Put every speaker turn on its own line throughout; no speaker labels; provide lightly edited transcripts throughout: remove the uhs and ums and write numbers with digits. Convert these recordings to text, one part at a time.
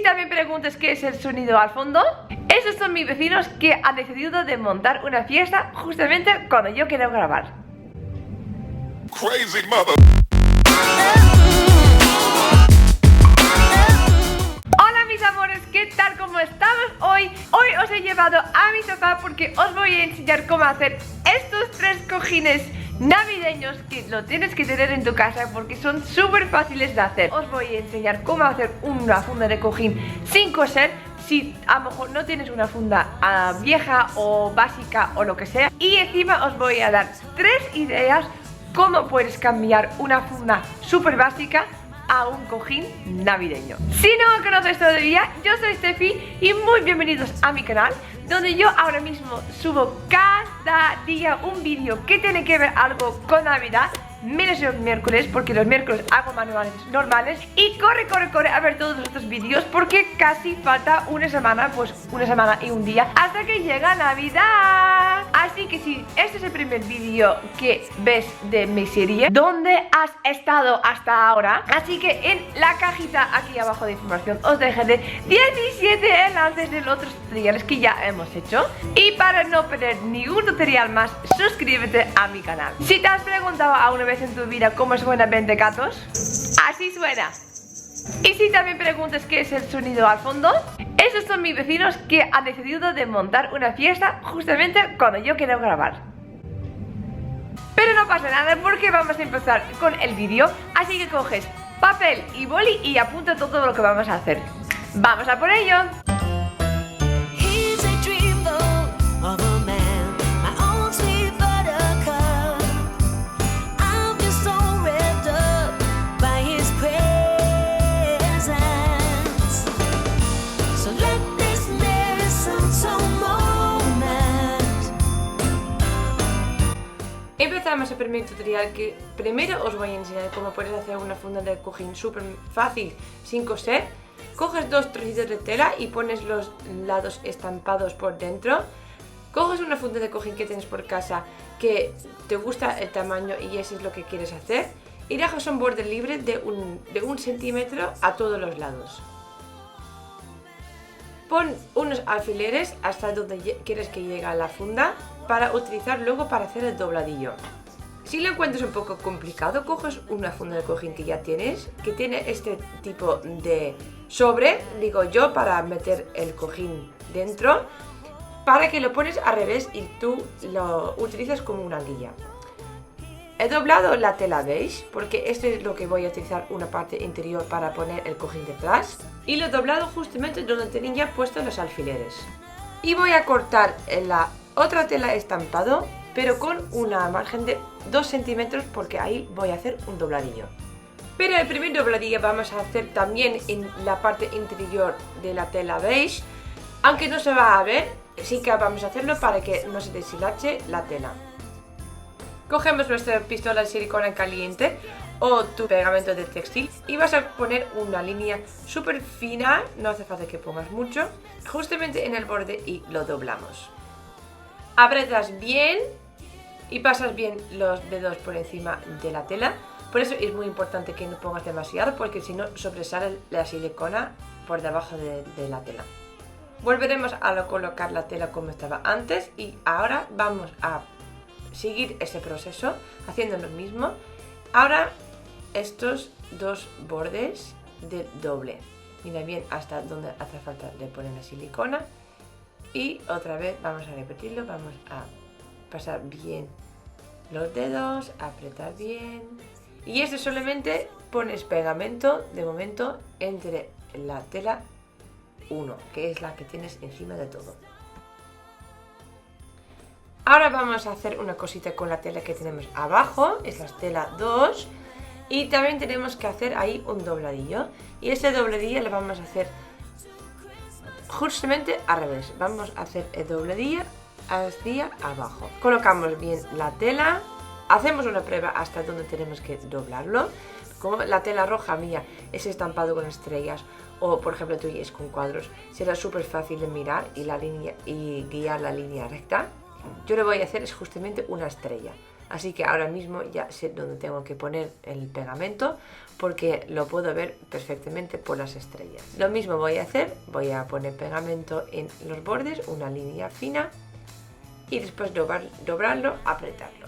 si también preguntas qué es el sonido al fondo, esos son mis vecinos que han decidido de montar una fiesta justamente cuando yo quiero grabar.
Crazy mother.
Hola mis amores, ¿qué tal? ¿Cómo estamos hoy? Hoy os he llevado a mi sofá porque os voy a enseñar cómo hacer estos 3 cojines navideños que lo tienes que tener en tu casa porque son súper fáciles de hacer. Os voy a enseñar cómo hacer una funda de cojín sin coser, si a lo mejor no tienes una funda vieja o básica o lo que sea. Y encima os voy a dar 3 ideas cómo puedes cambiar una funda súper básica a un cojín navideño. Si no me conoces todavía, yo soy Steffi y muy bienvenidos a mi canal, donde yo ahora mismo subo cada día un vídeo que tiene que ver algo con Navidad, menos los miércoles, porque los miércoles hago manuales normales. Y corre a ver todos estos vídeos porque casi falta una semana, pues una semana y un día hasta que llega Navidad. Así que si este es el primer vídeo que ves de mi serie, ¿dónde has estado hasta ahora? Así que en la cajita aquí abajo de información os dejaré 17 enlaces de los otros tutoriales que ya hemos hecho. Y para no perder ningún tutorial más, suscríbete a mi canal. Si te has preguntado alguna vez en tu vida cómo suena Ventecatos, así suena. Y si también preguntas qué es el sonido al fondo, esos son mis vecinos que han decidido de montar una fiesta justamente cuando yo quiero grabar. Pero no pasa nada porque vamos a empezar con el vídeo, así que coges papel y boli y apunta todo lo que vamos a hacer. ¡Vamos a por ello! Empezamos el primer tutorial, que primero os voy a enseñar cómo puedes hacer una funda de cojín súper fácil sin coser. Coges 2 trocitos de tela y pones los lados estampados por dentro. Coges una funda de cojín que tienes por casa que te gusta el tamaño y eso es lo que quieres hacer, y dejas un borde libre de un centímetro a todos los lados. Pon unos alfileres hasta donde quieres que llegue la funda para utilizar luego para hacer el dobladillo. Si lo encuentras un poco complicado, coges una funda de cojín que ya tienes, que tiene este tipo de sobre, digo yo, para meter el cojín dentro, para que lo pones al revés y tú lo utilizas como una guía. He doblado la tela beige porque esto es lo que voy a utilizar, una parte interior para poner el cojín detrás, y lo he doblado justamente donde tenía puestos los alfileres. Y voy a cortar la otra tela estampado, pero con una margen de 2 centímetros porque ahí voy a hacer un dobladillo. Pero el primer dobladillo vamos a hacer también en la parte interior de la tela beige, aunque no se va a ver, sí que vamos a hacerlo para que no se deshilache la tela. Cogemos nuestra pistola de silicona caliente o tu pegamento de textil y vas a poner una línea súper fina, no hace falta que pongas mucho, justamente en el borde y lo doblamos. Apretas bien y pasas bien los dedos por encima de la tela. Por eso es muy importante que no pongas demasiado, porque si no sobresale la silicona por debajo de la tela. Volveremos a colocar la tela como estaba antes y ahora vamos a seguir ese proceso haciendo lo mismo. Ahora estos 2 bordes de doble. Mira bien hasta donde hace falta de poner la silicona. Y otra vez vamos a repetirlo, vamos a pasar bien los dedos, apretar bien. Y esto solamente pones pegamento de momento entre la tela 1, que es la que tienes encima de todo. Ahora vamos a hacer una cosita con la tela que tenemos abajo, es la tela 2. Y también tenemos que hacer ahí un dobladillo. Y este dobladillo lo vamos a hacer justamente al revés. Vamos a hacer el dobladillo hacia abajo. Colocamos bien la tela. Hacemos una prueba hasta donde tenemos que doblarlo. Como la tela roja mía es estampado con estrellas, o por ejemplo tuya es con cuadros, será súper fácil de mirar y guiar la línea recta. Yo lo voy a hacer es justamente una estrella. Así que ahora mismo ya sé dónde tengo que poner el pegamento porque lo puedo ver perfectamente por las estrellas. Lo mismo voy a hacer, voy a poner pegamento en los bordes, una línea fina y después doblarlo, apretarlo.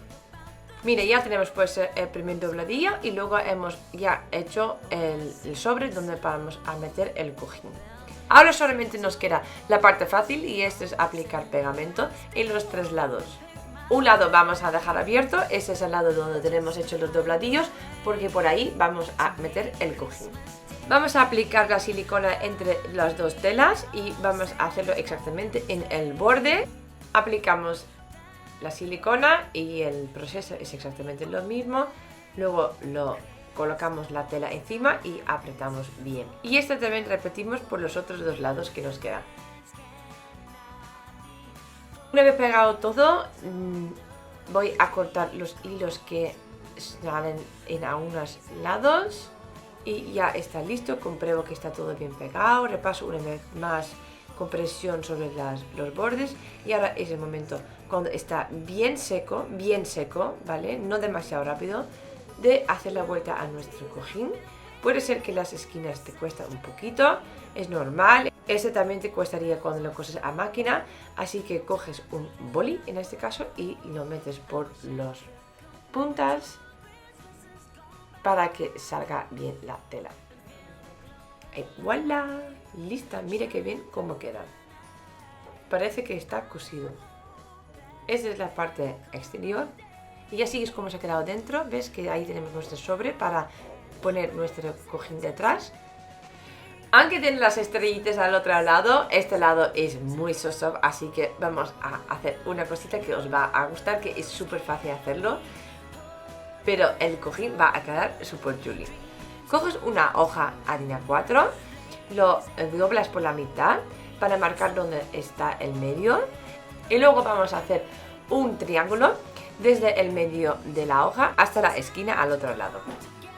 Mire, ya tenemos pues el primer dobladillo y luego hemos ya hecho el sobre donde vamos a meter el cojín. Ahora solamente nos queda la parte fácil y esto es aplicar pegamento en los tres lados. Un lado vamos a dejar abierto, ese es el lado donde tenemos hecho los dobladillos porque por ahí vamos a meter el cojín. Vamos a aplicar la silicona entre las dos telas y vamos a hacerlo exactamente en el borde. Aplicamos la silicona y el proceso es exactamente lo mismo. Luego colocamos la tela encima y apretamos bien. Y esto también repetimos por los otros dos lados que nos quedan. Una vez pegado todo, voy a cortar los hilos que salen en algunos lados y ya está listo. Compruebo que está todo bien pegado, repaso una vez más con presión sobre los bordes y ahora es el momento, cuando está bien seco, ¿vale? No demasiado rápido, de hacer la vuelta a nuestro cojín. Puede ser que las esquinas te cuesta un poquito, es normal. Ese también te costaría cuando lo coses a máquina, así que coges un boli en este caso y lo metes por las puntas para que salga bien la tela. Y voilà, lista. Mire qué bien cómo queda. Parece que está cosido. Esta es la parte exterior y así es como se ha quedado dentro. Ves que ahí tenemos nuestro sobre para poner nuestro cojín detrás. Aunque tiene las estrellitas al otro lado, este lado es muy soft, así que vamos a hacer una cosita que os va a gustar, que es súper fácil hacerlo, pero el cojín va a quedar súper chulo. Coges una hoja harina 4, lo doblas por la mitad para marcar dónde está el medio y luego vamos a hacer un triángulo desde el medio de la hoja hasta la esquina al otro lado.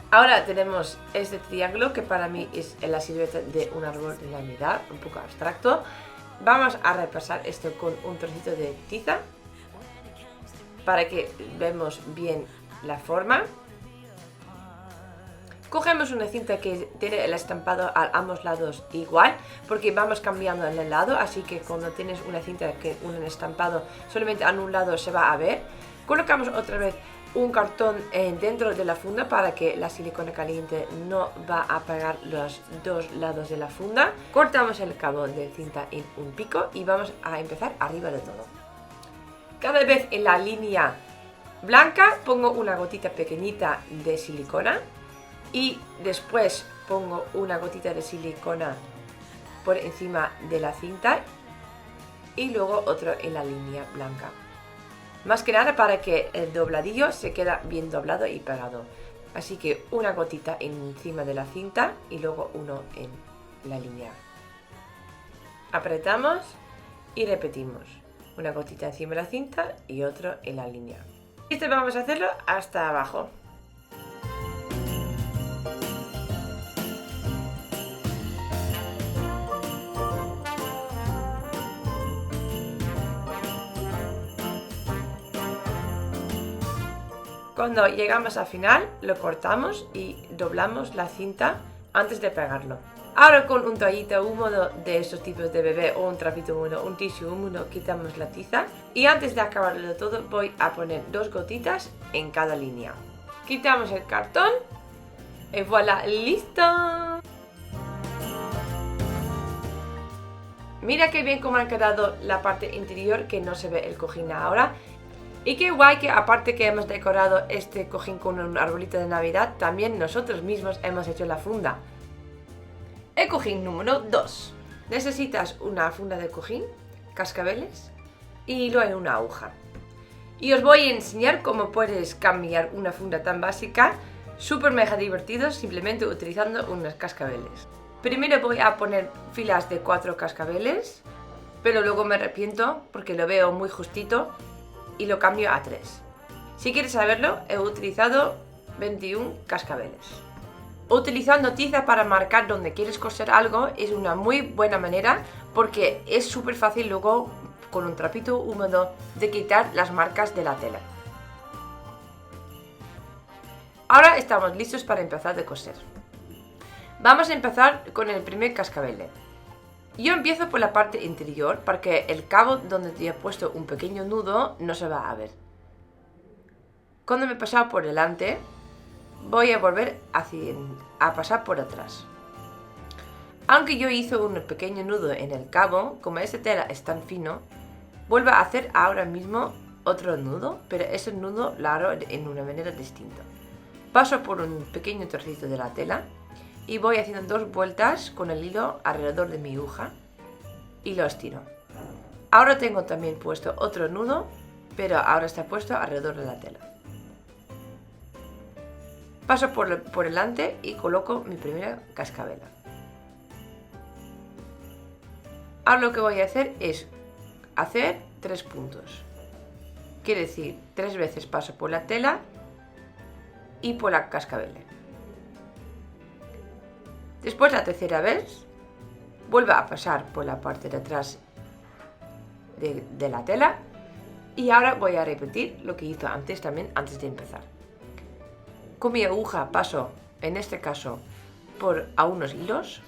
Ahora tenemos este triángulo que para mí es la silueta de un árbol de Navidad, un poco abstracto. Vamos a repasar esto con un trocito de tiza para que vemos bien la forma. Cogemos una cinta que tiene el estampado a ambos lados igual, porque vamos cambiando el lado, así que cuando tienes una cinta que un estampado solamente a un lado se va a ver. Colocamos otra vez un cartón dentro de la funda para que la silicona caliente no va a pegar los dos lados de la funda. Cortamos el cabo de cinta en un pico y vamos a empezar arriba de todo. Cada vez en la línea blanca pongo una gotita pequeñita de silicona y después pongo una gotita de silicona por encima de la cinta y luego otro en la línea blanca. Más que nada para que el dobladillo se quede bien doblado y pegado. Así que una gotita encima de la cinta y luego uno en la línea. Apretamos y repetimos. Una gotita encima de la cinta y otro en la línea. Esto vamos a hacerlo hasta abajo. Cuando llegamos al final, lo cortamos y doblamos la cinta antes de pegarlo. Ahora con un toallita húmedo de estos tipos de bebé o un trapito húmedo, un tissue húmedo, quitamos la tiza. Y antes de acabarlo todo voy a poner 2 gotitas en cada línea. Quitamos el cartón y voilà, listo. Mira qué bien cómo ha quedado la parte interior, que no se ve el cojín ahora. Y qué guay que aparte que hemos decorado este cojín con un arbolito de Navidad, también nosotros mismos hemos hecho la funda. El cojín número 2. Necesitas una funda de cojín, cascabeles y luego una aguja. Y os voy a enseñar cómo puedes cambiar una funda tan básica, súper mega divertido, simplemente utilizando unos cascabeles. Primero voy a poner filas de 4 cascabeles, pero luego me arrepiento porque lo veo muy justito y lo cambio a 3. Si quieres saberlo, he utilizado 21 cascabeles. Utilizando tiza para marcar donde quieres coser algo es una muy buena manera porque es súper fácil luego con un trapito húmedo de quitar las marcas de la tela. Ahora estamos listos para empezar a coser. Vamos a empezar con el primer cascabel. Yo empiezo por la parte interior para que el cabo donde te he puesto un pequeño nudo no se va a ver. Cuando me he pasado por delante, voy a volver a pasar por atrás. Aunque yo hice un pequeño nudo en el cabo, como esta tela es tan fino, vuelvo a hacer ahora mismo otro nudo, pero ese nudo lo hago en una manera distinta. Paso por un pequeño trocito de la tela y voy haciendo 2 vueltas con el hilo alrededor de mi aguja y lo estiro. Ahora tengo también puesto otro nudo, pero ahora está puesto alrededor de la tela. Paso por delante y coloco mi primera cascabel. Ahora lo que voy a hacer es hacer 3 puntos. Quiere decir, 3 veces paso por la tela y por la cascabel. Después, la tercera vez, vuelvo a pasar por la parte de atrás de la tela y ahora voy a repetir lo que hice antes también, antes de empezar. Con mi aguja paso, en este caso, por a unos hilos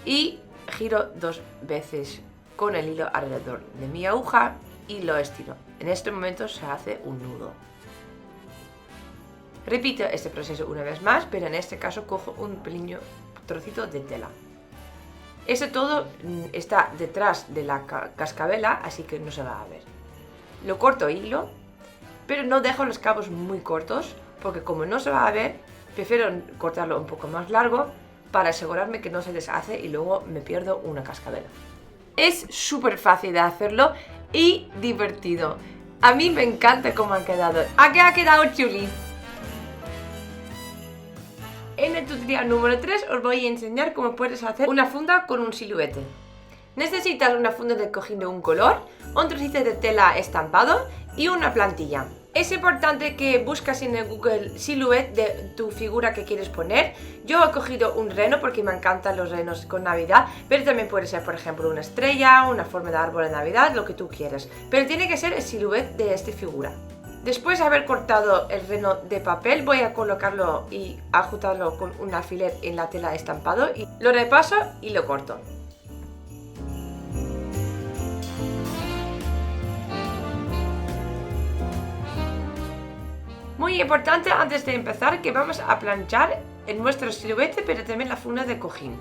y giro 2 veces con el hilo alrededor de mi aguja y lo estiro. En este momento se hace un nudo. Repito este proceso una vez más, pero en este caso cojo un pequeño trocito de tela. Eso todo está detrás de la cascabela, así que no se va a ver. Lo corto hilo, pero no dejo los cabos muy cortos, porque como no se va a ver, prefiero cortarlo un poco más largo para asegurarme que no se deshace y luego me pierdo una cascabela. Es súper fácil de hacerlo y divertido. A mí me encanta cómo ha quedado. ¿A qué ha quedado chuli? En el tutorial número 3 os voy a enseñar cómo puedes hacer una funda con un siluete. Necesitas una funda de cojín de un color, un trocito de tela estampado y una plantilla. Es importante que buscas en el Google Silhouette de tu figura que quieres poner. Yo he cogido un reno porque me encantan los renos con Navidad, pero también puede ser, por ejemplo, una estrella, una forma de árbol de Navidad, lo que tú quieras. Pero tiene que ser el silhouette de esta figura. Después de haber cortado el reno de papel, voy a colocarlo y ajustarlo con un alfiler en la tela estampado y lo repaso y lo corto. Muy importante antes de empezar que vamos a planchar en nuestro siluete, pero también la funda de cojín.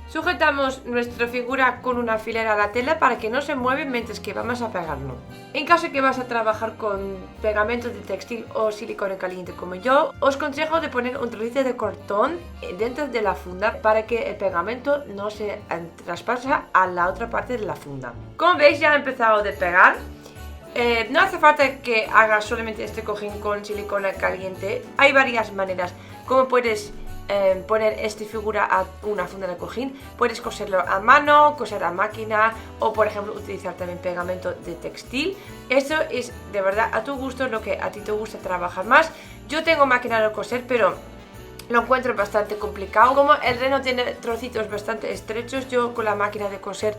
Sujetamos nuestra figura con un alfiler a la tela para que no se mueva mientras que vamos a pegarlo. En caso que vas a trabajar con pegamento de textil o silicona caliente como yo, os aconsejo de poner un trocito de cartón dentro de la funda para que el pegamento no se traspase a la otra parte de la funda. Como veis, ya he empezado a pegar. No hace falta que hagas solamente este cojín con silicona caliente. Hay varias maneras como puedes poner esta figura a una funda de cojín. Puedes coserlo a mano, coser a máquina o por ejemplo utilizar también pegamento de textil. Eso es de verdad a tu gusto, lo que a ti te gusta trabajar más. Yo tengo máquina de coser, pero lo encuentro bastante complicado. Como el reno tiene trocitos bastante estrechos, yo con la máquina de coser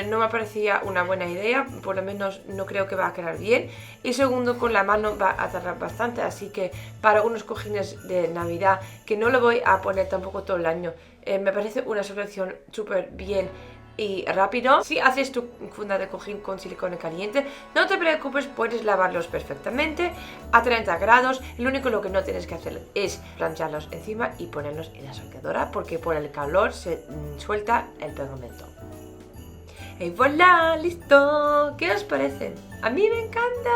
no me parecía una buena idea, por lo menos no creo que va a quedar bien. Y segundo, con la mano va a tardar bastante, así que para unos cojines de Navidad, que no lo voy a poner tampoco todo el año, me parece una solución súper bien y rápido. Si haces tu funda de cojín con silicona caliente, no te preocupes, puedes lavarlos perfectamente a 30 grados. Lo único lo que no tienes que hacer es plancharlos encima y ponerlos en la secadora, porque por el calor se suelta el pegamento. Y voilà, listo. ¿Qué os parece? A mí me encanta.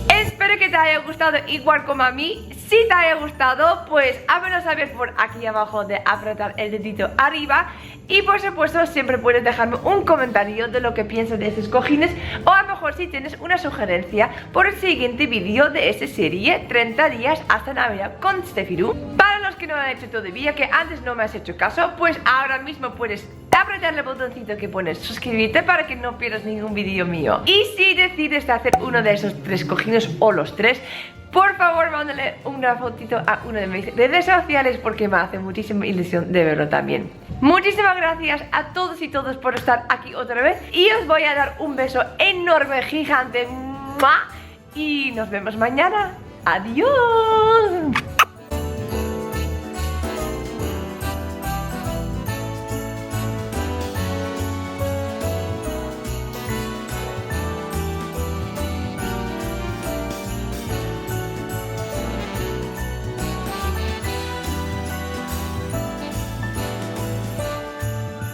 Espero que te haya gustado igual como a mí. Si te haya gustado, pues házmelo saber por aquí abajo de apretar el dedito arriba. Y por supuesto siempre puedes dejarme un comentario de lo que piensas de estos cojines, o a lo mejor si tienes una sugerencia por el siguiente vídeo de esta serie 30 días hasta Navidad con Steffi Lu. Para los que no lo han hecho todavía, que antes no me has hecho caso, pues ahora mismo puedes apretar el botoncito que pones suscribirte para que no pierdas ningún vídeo mío. Y si decides hacer uno de esos 3 cojines o los 3, por favor mándale una fotito a una de mis redes sociales porque me hace muchísima ilusión de verlo también. Muchísimas gracias a todos y todas por estar aquí otra vez y os voy a dar un beso enorme, gigante, y nos vemos mañana. Adiós.